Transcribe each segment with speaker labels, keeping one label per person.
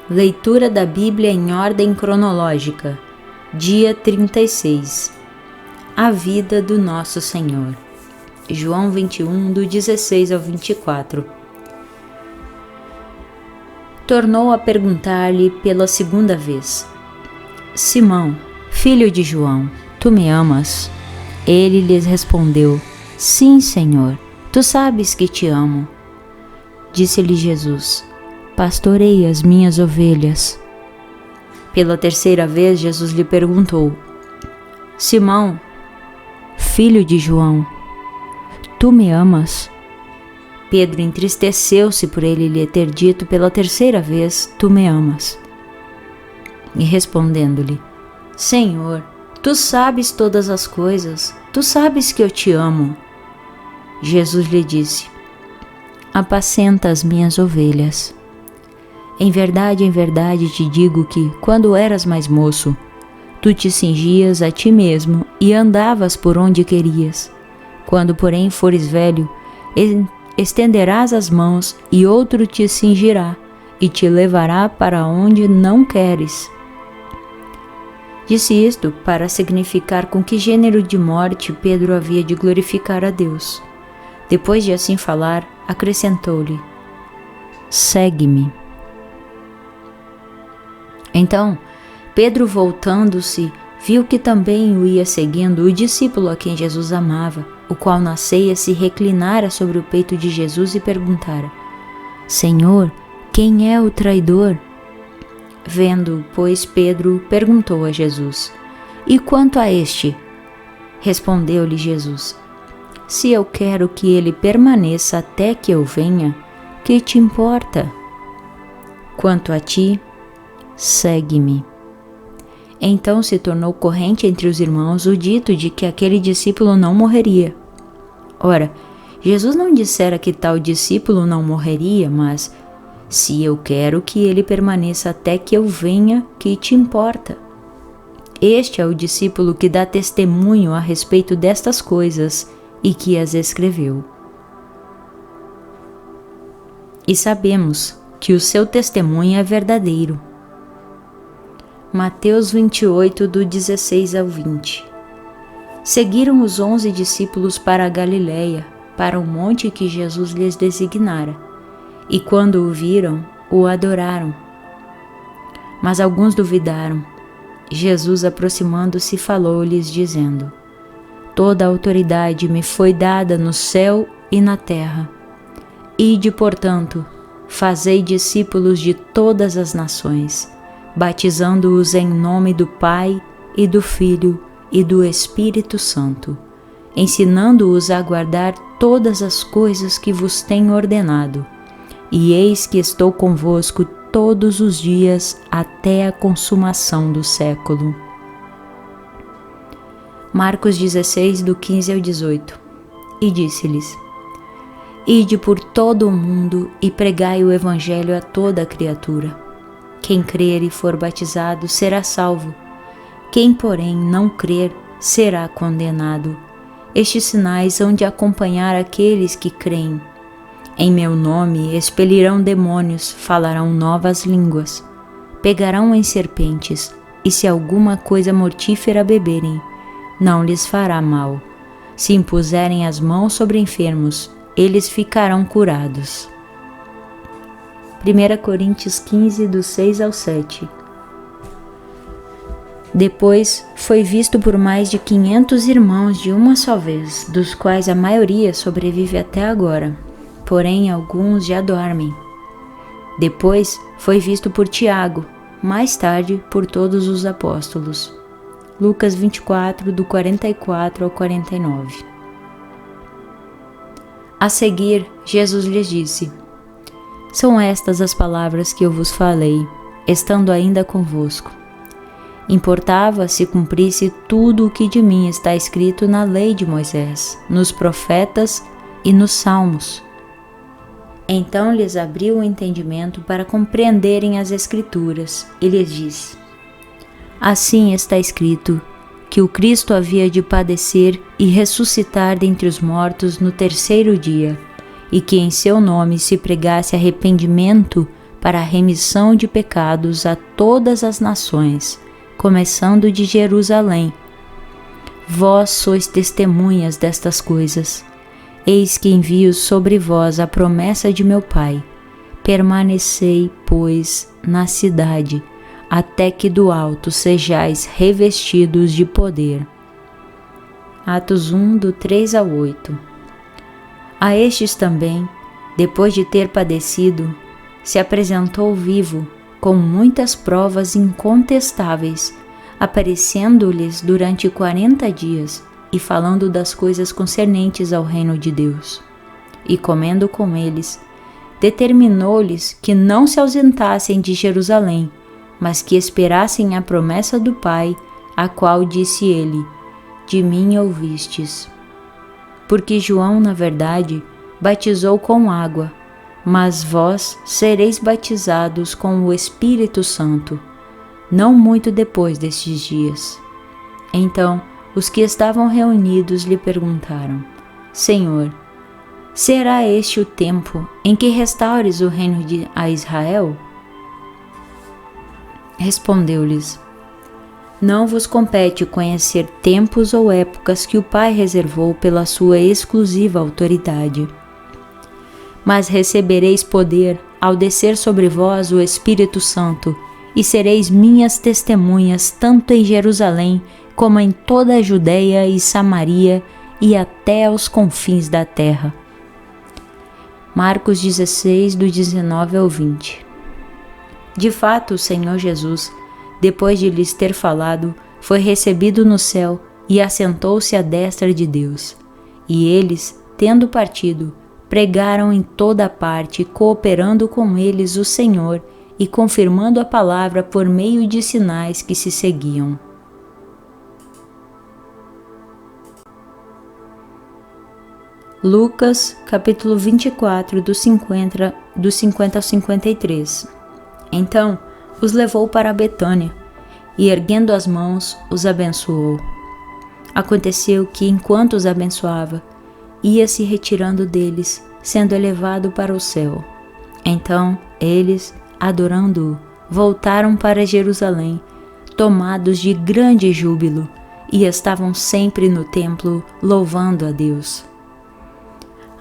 Speaker 1: Leitura da Bíblia em ordem cronológica. Dia 36. A vida do Nosso Senhor. João 21, do 16 ao 24. Tornou a perguntar-lhe pela segunda vez: Simão, filho de João, tu me amas? Ele lhes respondeu: Sim, Senhor, tu sabes que te amo. Disse-lhe Jesus: Pastorei as minhas ovelhas. Pela terceira vez, Jesus lhe perguntou: Simão, filho de João, tu me amas? Pedro entristeceu-se por ele lhe ter dito pela terceira vez: Tu me amas. E respondendo-lhe: Senhor, tu sabes todas as coisas, tu sabes que eu te amo. Jesus lhe disse: Apacenta as minhas ovelhas. Em verdade te digo que, quando eras mais moço, tu te cingias a ti mesmo e andavas por onde querias. Quando, porém, fores velho, estenderás as mãos e outro te cingirá e te levará para onde não queres. Disse isto para significar com que gênero de morte Pedro havia de glorificar a Deus. Depois de assim falar, acrescentou-lhe: Segue-me. Então, Pedro, voltando-se, viu que também o ia seguindo o discípulo a quem Jesus amava, o qual na ceia se reclinara sobre o peito de Jesus e perguntara: Senhor, quem é o traidor? Vendo, pois, Pedro, perguntou a Jesus: E quanto a este? Respondeu-lhe Jesus: Se eu quero que ele permaneça até que eu venha, que te importa? Quanto a ti, segue-me. Então se tornou corrente entre os irmãos o dito de que aquele discípulo não morreria. Ora, Jesus não dissera que tal discípulo não morreria, mas: se eu quero que ele permaneça até que eu venha, que te importa? Este é o discípulo que dá testemunho a respeito destas coisas e que as escreveu. E sabemos que o seu testemunho é verdadeiro. Mateus 28, do 16 ao 20. Seguiram os 11 discípulos para a Galiléia, para o monte que Jesus lhes designara, e quando o viram, o adoraram. Mas alguns duvidaram. Jesus, aproximando-se, falou-lhes, dizendo: Toda a autoridade me foi dada no céu e na terra. Ide, portanto, fazei discípulos de todas as nações, batizando-os em nome do Pai e do Filho e do Espírito Santo, ensinando-os a guardar todas as coisas que vos tenho ordenado. E eis que estou convosco todos os dias até a consumação do século. Marcos 16, do 15 ao 18. E disse-lhes: Ide por todo o mundo e pregai o Evangelho a toda a criatura. Quem crer e for batizado será salvo. Quem, porém, não crer será condenado. Estes sinais hão de acompanhar aqueles que creem. Em meu nome expelirão demônios, falarão novas línguas, pegarão em serpentes, e se alguma coisa mortífera beberem, não lhes fará mal. Se impuserem as mãos sobre enfermos, eles ficarão curados. 1 Coríntios 15, do 6 ao 7. Depois foi visto por mais de 500 irmãos de uma só vez, dos quais a maioria sobrevive até agora, porém alguns já dormem. Depois foi visto por Tiago, mais tarde por todos os apóstolos. Lucas 24, do 44 ao 49. A seguir, Jesus lhes disse: São estas as palavras que eu vos falei, estando ainda convosco. Importava se cumprisse tudo o que de mim está escrito na lei de Moisés, nos profetas e nos salmos. Então lhes abriu o entendimento para compreenderem as Escrituras, e lhes disse: Assim está escrito, que o Cristo havia de padecer e ressuscitar dentre os mortos no terceiro dia, e que em seu nome se pregasse arrependimento para a remissão de pecados a todas as nações, começando de Jerusalém. Vós sois testemunhas destas coisas. Eis que envio sobre vós a promessa de meu Pai. Permanecei, pois, na cidade, até que do alto sejais revestidos de poder. Atos 1, do 3 ao 8. A estes também, depois de ter padecido, se apresentou vivo, com muitas provas incontestáveis, aparecendo-lhes durante 40 dias e falando das coisas concernentes ao reino de Deus. E comendo com eles, determinou-lhes que não se ausentassem de Jerusalém, mas que esperassem a promessa do Pai, a qual disse ele: de mim ouvistes. Porque João, na verdade, batizou com água, mas vós sereis batizados com o Espírito Santo, não muito depois destes dias. Então, os que estavam reunidos lhe perguntaram: Senhor, será este o tempo em que restaures o reino a Israel? Respondeu-lhes: Não vos compete conhecer tempos ou épocas que o Pai reservou pela sua exclusiva autoridade. Mas recebereis poder ao descer sobre vós o Espírito Santo, e sereis minhas testemunhas tanto em Jerusalém como em toda a Judeia e Samaria e até aos confins da terra. Marcos 16, do 19 ao 20. De fato, o Senhor Jesus, depois de lhes ter falado, foi recebido no céu e assentou-se à destra de Deus. E eles, tendo partido, pregaram em toda a parte, cooperando com eles o Senhor e confirmando a palavra por meio de sinais que se seguiam. Lucas, capítulo 24, do 50 ao 53. Então, os levou para Betânia, e erguendo as mãos, os abençoou. Aconteceu que, enquanto os abençoava, ia se retirando deles, sendo elevado para o céu. Então, eles, adorando-o, voltaram para Jerusalém, tomados de grande júbilo, e estavam sempre no templo, louvando a Deus.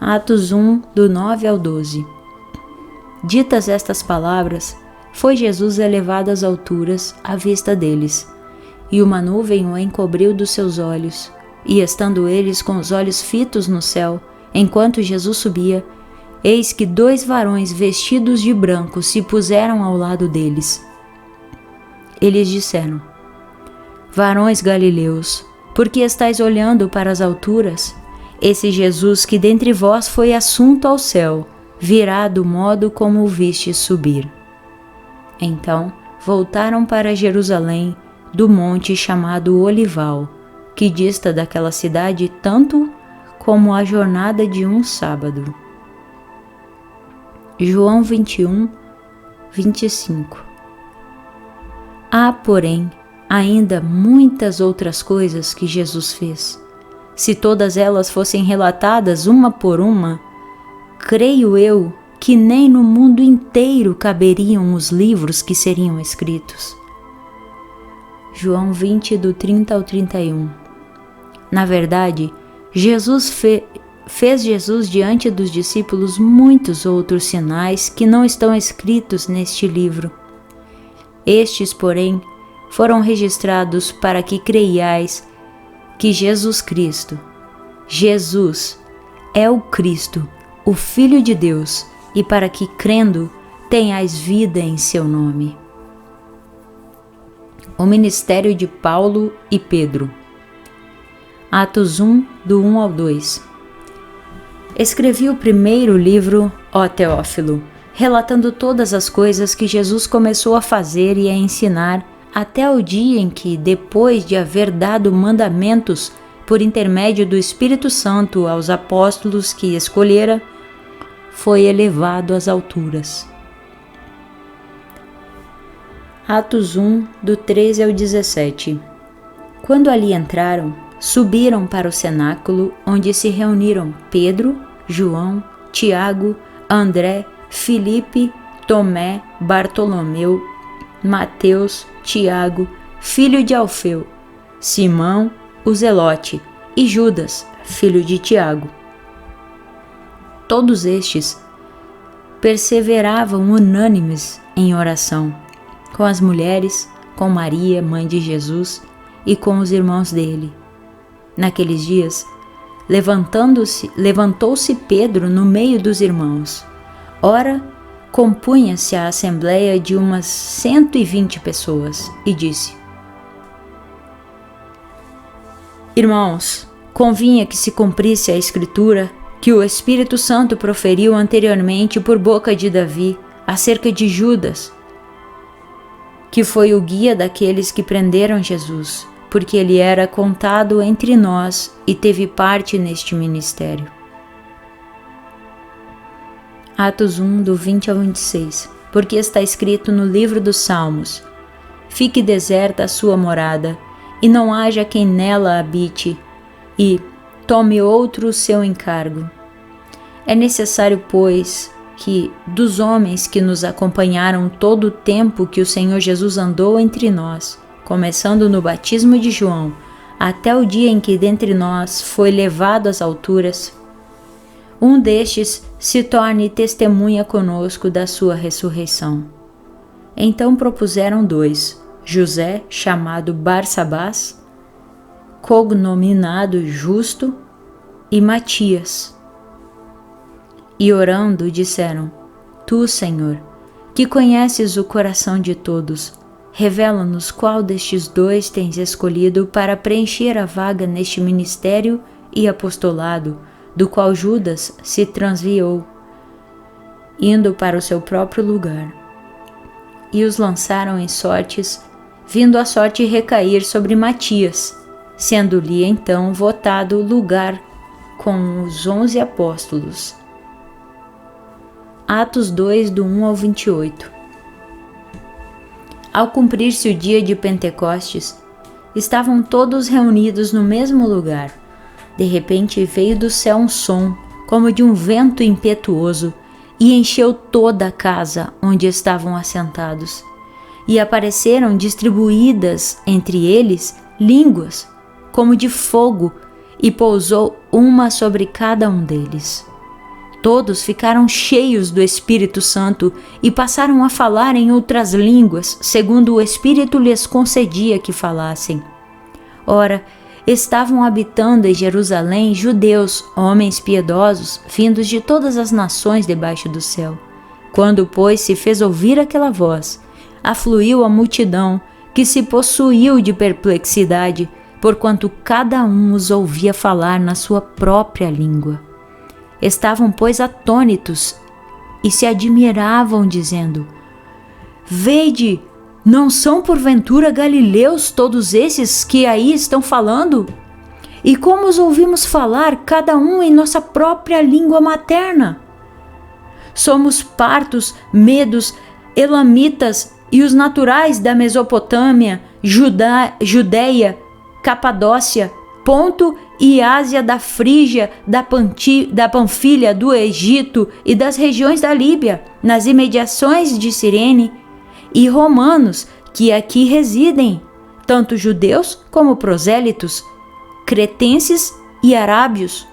Speaker 1: Atos 1, do 9 ao 12. Ditas estas palavras, foi Jesus elevado às alturas à vista deles, e uma nuvem o encobriu dos seus olhos, e estando eles com os olhos fitos no céu, enquanto Jesus subia, eis que 2 varões vestidos de branco se puseram ao lado deles. Eles disseram: Varões galileus, por que estáis olhando para as alturas? Esse Jesus que dentre vós foi assunto ao céu, virá do modo como o vistes subir. Então voltaram para Jerusalém, do monte chamado Olival, que dista daquela cidade tanto como a jornada de um sábado. João 21, 25. Há, porém, ainda muitas outras coisas que Jesus fez. Se todas elas fossem relatadas uma por uma, creio eu que nem no mundo inteiro caberiam os livros que seriam escritos. João 20, do 30 ao 31. Na verdade, fez Jesus diante dos discípulos muitos outros sinais que não estão escritos neste livro. Estes, porém, foram registrados para que creiais que Jesus Cristo, Jesus, é o Cristo, o Filho de Deus, e para que, crendo, tenhais vida em seu nome. O ministério de Paulo e Pedro. Atos 1, do 1 ao 2. Escrevi o primeiro livro, ó Teófilo, relatando todas as coisas que Jesus começou a fazer e a ensinar, até o dia em que, depois de haver dado mandamentos por intermédio do Espírito Santo aos apóstolos que escolhera, foi elevado às alturas. Atos 1, do 13 ao 17. Quando ali entraram, subiram para o cenáculo, onde se reuniram Pedro, João, Tiago, André, Filipe, Tomé, Bartolomeu, Mateus, Tiago, filho de Alfeu, Simão, o Zelote, e Judas, filho de Tiago. Todos estes perseveravam unânimes em oração, com as mulheres, com Maria, mãe de Jesus, e com os irmãos dele. Naqueles dias, levantou-se Pedro no meio dos irmãos. Ora, compunha-se a assembleia de umas 120 pessoas, e disse: Irmãos, convinha que se cumprisse a Escritura que o Espírito Santo proferiu anteriormente por boca de Davi acerca de Judas, que foi o guia daqueles que prenderam Jesus, porque ele era contado entre nós e teve parte neste ministério. Atos 1, do 20 ao 26. Porque está escrito no livro dos Salmos: Fique deserta a sua morada, e não haja quem nela habite, e tome outro o seu encargo. É necessário, pois, que dos homens que nos acompanharam todo o tempo que o Senhor Jesus andou entre nós, começando no batismo de João, até o dia em que dentre nós foi levado às alturas, um destes se torne testemunha conosco da sua ressurreição. Então propuseram 2, José, chamado Barsabás, cognominado Justo, e Matias. E orando disseram: Tu, Senhor, que conheces o coração de todos, revela-nos qual destes 2 tens escolhido para preencher a vaga neste ministério e apostolado, do qual Judas se transviou, indo para o seu próprio lugar. E os lançaram em sortes, vindo a sorte recair sobre Matias, sendo-lhe então votado lugar com os 11 apóstolos. Atos 2, do 1 ao 28. Ao cumprir-se o dia de Pentecostes, estavam todos reunidos no mesmo lugar. De repente veio do céu um som, como de um vento impetuoso, e encheu toda a casa onde estavam assentados. E apareceram distribuídas entre eles línguas, como de fogo, e pousou uma sobre cada um deles. Todos ficaram cheios do Espírito Santo e passaram a falar em outras línguas, segundo o Espírito lhes concedia que falassem. Ora, estavam habitando em Jerusalém judeus, homens piedosos, vindos de todas as nações debaixo do céu. Quando, pois, se fez ouvir aquela voz, afluiu a multidão, que se possuiu de perplexidade, porquanto cada um os ouvia falar na sua própria língua. Estavam, pois, atônitos e se admiravam, dizendo: Vede, não são porventura galileus todos esses que aí estão falando? E como os ouvimos falar, cada um em nossa própria língua materna? Somos partos, medos, elamitas e os naturais da Mesopotâmia, Judeia, Capadócia, Ponto e Ásia da Frígia, da Panfilha, do Egito e das regiões da Líbia, nas imediações de Cirene, e romanos que aqui residem, tanto judeus como prosélitos, cretenses e arábios.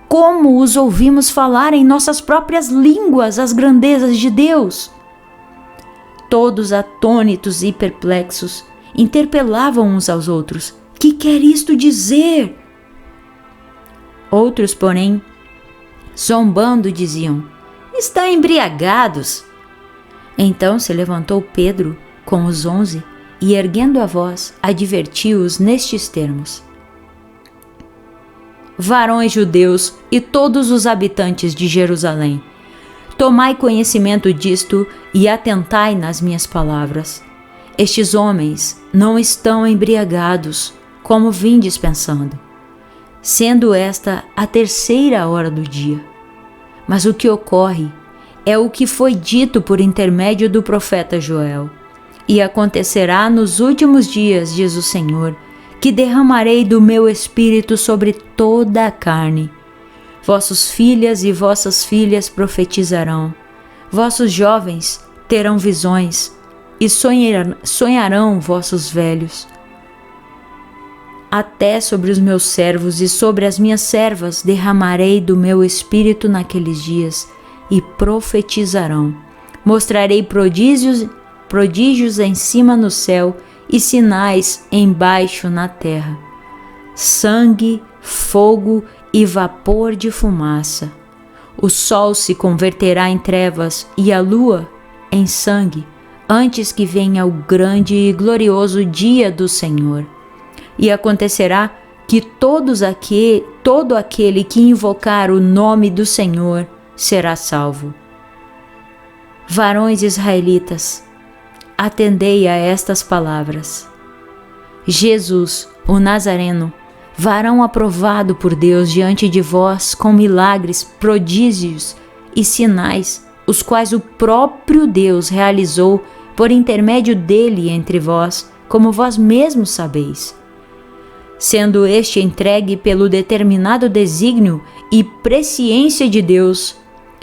Speaker 1: Como os ouvimos falar em nossas próprias línguas as grandezas de Deus? Todos atônitos e perplexos, interpelavam uns aos outros: Que quer isto dizer? Outros, porém, zombando, diziam: Estão embriagados. Então se levantou Pedro com os 11 e, erguendo a voz, advertiu-os nestes termos: Varões judeus e todos os habitantes de Jerusalém, tomai conhecimento disto e atentai nas minhas palavras. Estes homens não estão embriagados, como vindes pensando, sendo esta a 3ª hora do dia. Mas o que ocorre é o que foi dito por intermédio do profeta Joel. E acontecerá nos últimos dias, diz o Senhor, que derramarei do meu espírito sobre toda a carne. Vossos filhas e vossas filhas profetizarão, vossos jovens terão visões e sonharão vossos velhos. Até sobre os meus servos e sobre as minhas servas derramarei do meu espírito naqueles dias, e profetizarão. Mostrarei prodígios em cima no céu e sinais embaixo na terra: sangue, fogo e vapor de fumaça. O sol se converterá em trevas e a lua em sangue, antes que venha o grande e glorioso dia do Senhor. E acontecerá que todo aquele que invocar o nome do Senhor será salvo. Varões israelitas, atendei a estas palavras. Jesus, o Nazareno, varão aprovado por Deus diante de vós com milagres, prodígios e sinais, os quais o próprio Deus realizou por intermédio dele entre vós, como vós mesmos sabeis. Sendo este entregue pelo determinado desígnio e presciência de Deus,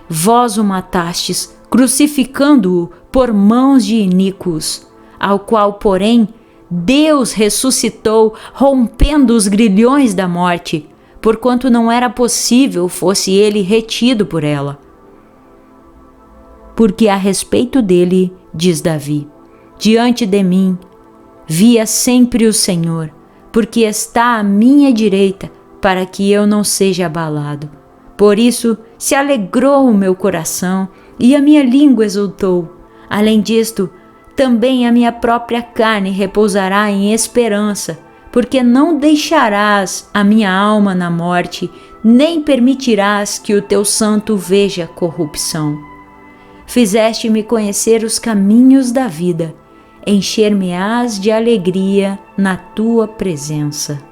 Speaker 1: vós o matastes, crucificando-o por mãos de iníquos, ao qual, porém, Deus ressuscitou, rompendo os grilhões da morte, porquanto não era possível fosse ele retido por ela. Porque a respeito dele, diz Davi, diante de mim via sempre o Senhor, porque está à minha direita, para que eu não seja abalado. Por isso se alegrou o meu coração, e a minha língua exultou. Além disto, também a minha própria carne repousará em esperança, porque não deixarás a minha alma na morte, nem permitirás que o teu santo veja corrupção. Fizeste-me conhecer os caminhos da vida, encher-me-ás de alegria na tua presença.